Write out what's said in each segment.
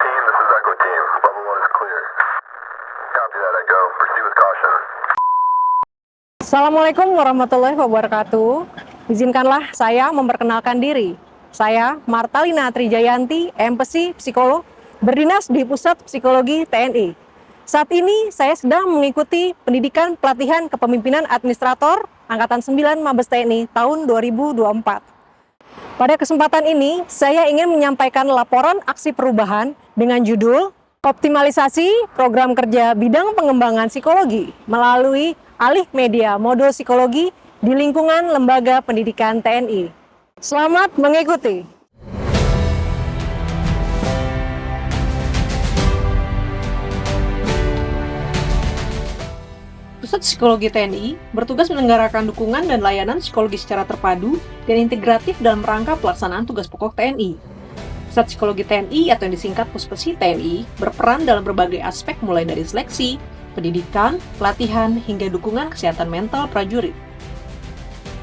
team, this is Echo team. Level 1 is clear. Copy that, Echo. Proceed with caution. Assalamualaikum warahmatullahi wabarakatuh. Izinkanlah saya memperkenalkan diri. Saya Martalina Trijayanti, MPsi Psikolog, berdinas di Pusat Psikologi TNI. Saat ini saya sedang mengikuti pendidikan pelatihan kepemimpinan administrator Angkatan 9 Mabes TNI tahun 2024. Pada kesempatan ini, saya ingin menyampaikan laporan aksi perubahan dengan judul Optimalisasi Program Kerja Bidang Pengembangan Psikologi melalui alih media modul psikologi di lingkungan Lembaga Pendidikan TNI. Selamat mengikuti. Pusat Psikologi TNI bertugas menyelenggarakan dukungan dan layanan psikologi secara terpadu dan integratif dalam rangka pelaksanaan tugas pokok TNI. Pusat Psikologi TNI atau yang disingkat Puspesi TNI berperan dalam berbagai aspek mulai dari seleksi, pendidikan, pelatihan, hingga dukungan kesehatan mental prajurit.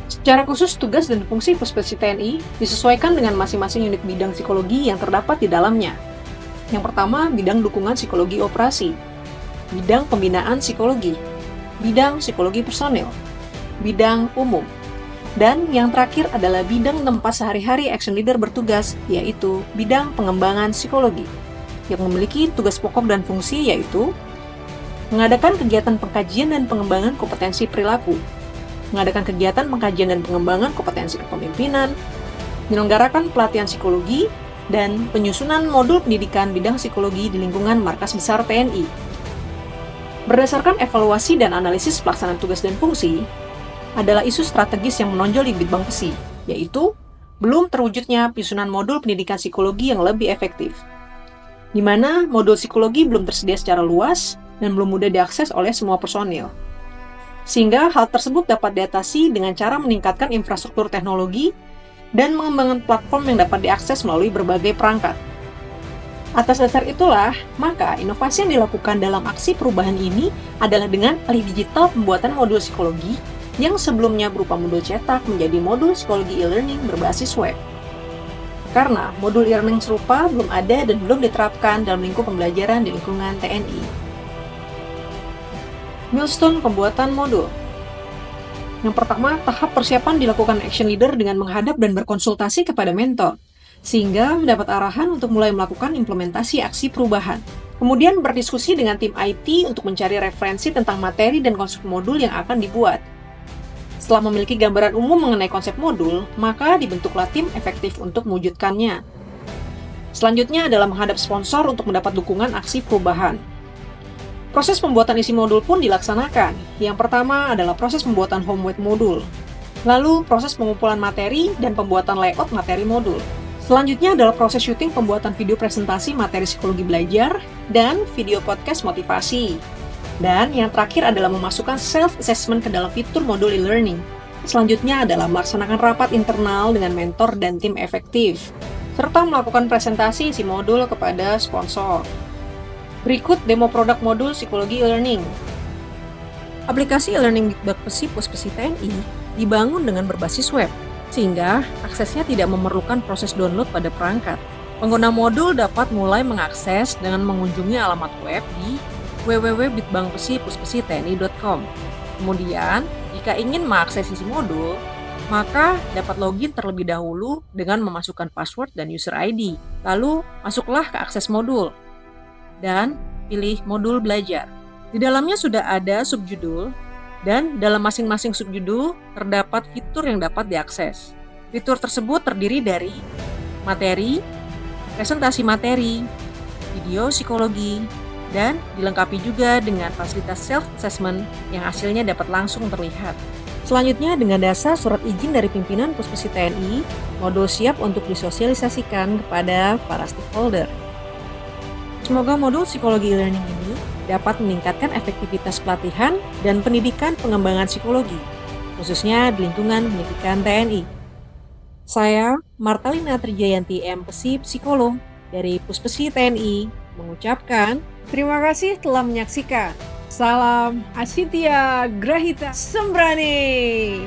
Secara khusus, tugas dan fungsi Puspesi TNI disesuaikan dengan masing-masing unit bidang psikologi yang terdapat di dalamnya. Yang pertama, bidang dukungan psikologi operasi, bidang pembinaan psikologi, bidang psikologi personil, bidang umum, dan yang terakhir adalah bidang tempat sehari-hari action leader bertugas, yaitu bidang pengembangan psikologi, yang memiliki tugas pokok dan fungsi yaitu mengadakan kegiatan pengkajian dan pengembangan kompetensi perilaku, mengadakan kegiatan pengkajian dan pengembangan kompetensi kepemimpinan, menyelenggarakan pelatihan psikologi, dan penyusunan modul pendidikan bidang psikologi di lingkungan Markas Besar TNI. Berdasarkan evaluasi dan analisis pelaksanaan tugas dan fungsi, adalah isu strategis yang menonjol di Bitbang Pesi, yaitu belum terwujudnya penyusunan modul pendidikan psikologi yang lebih efektif, di mana modul psikologi belum tersedia secara luas dan belum mudah diakses oleh semua personil. Sehingga hal tersebut dapat diatasi dengan cara meningkatkan infrastruktur teknologi dan mengembangkan platform yang dapat diakses melalui berbagai perangkat. Atas dasar itulah, maka inovasi yang dilakukan dalam aksi perubahan ini adalah dengan alih digital pembuatan modul psikologi yang sebelumnya berupa modul cetak menjadi modul psikologi e-learning berbasis web. Karena modul e-learning serupa belum ada dan belum diterapkan dalam lingkup pembelajaran di lingkungan TNI. Milestone pembuatan modul. Yang pertama, tahap persiapan dilakukan action leader dengan menghadap dan berkonsultasi kepada mentor, sehingga mendapat arahan untuk mulai melakukan implementasi aksi perubahan. Kemudian berdiskusi dengan tim IT untuk mencari referensi tentang materi dan konsep modul yang akan dibuat. Setelah memiliki gambaran umum mengenai konsep modul, maka dibentuklah tim efektif untuk mewujudkannya. Selanjutnya adalah menghadap sponsor untuk mendapat dukungan aksi perubahan. Proses pembuatan isi modul pun dilaksanakan. Yang pertama adalah proses pembuatan homework modul. Lalu proses pengumpulan materi dan pembuatan layout materi modul. Selanjutnya adalah proses syuting pembuatan video presentasi materi psikologi belajar dan video podcast motivasi. Dan yang terakhir adalah memasukkan self-assessment ke dalam fitur modul e-learning. Selanjutnya adalah melaksanakan rapat internal dengan mentor dan tim efektif, serta melakukan presentasi isi modul kepada sponsor. Berikut demo produk modul psikologi e-learning. Aplikasi e-learning Bitbang Pesi Puspesi TNI dibangun dengan berbasis web, sehingga aksesnya tidak memerlukan proses download pada perangkat. Pengguna modul dapat mulai mengakses dengan mengunjungi alamat web di www.bitbangpesipuspesitni.com. Kemudian, jika ingin mengakses isi modul, maka dapat login terlebih dahulu dengan memasukkan password dan user ID. Lalu, masuklah ke akses modul dan pilih modul belajar. Di dalamnya sudah ada subjudul, dan dalam masing-masing subjudul terdapat fitur yang dapat diakses. Fitur tersebut terdiri dari materi, presentasi materi, video psikologi, dan dilengkapi juga dengan fasilitas self-assessment yang hasilnya dapat langsung terlihat. Selanjutnya, dengan dasar surat izin dari pimpinan Puspesi TNI, modul siap untuk disosialisasikan kepada para stakeholder. Semoga modul psikologi e-learning ini dapat meningkatkan efektivitas pelatihan dan pendidikan pengembangan psikologi, khususnya di lingkungan pendidikan TNI. Saya, Martalina Trijayanti, MPsi Psikolog dari Puspesi TNI, mengucapkan terima kasih telah menyaksikan. Salam Asitya Grahita Sembrani.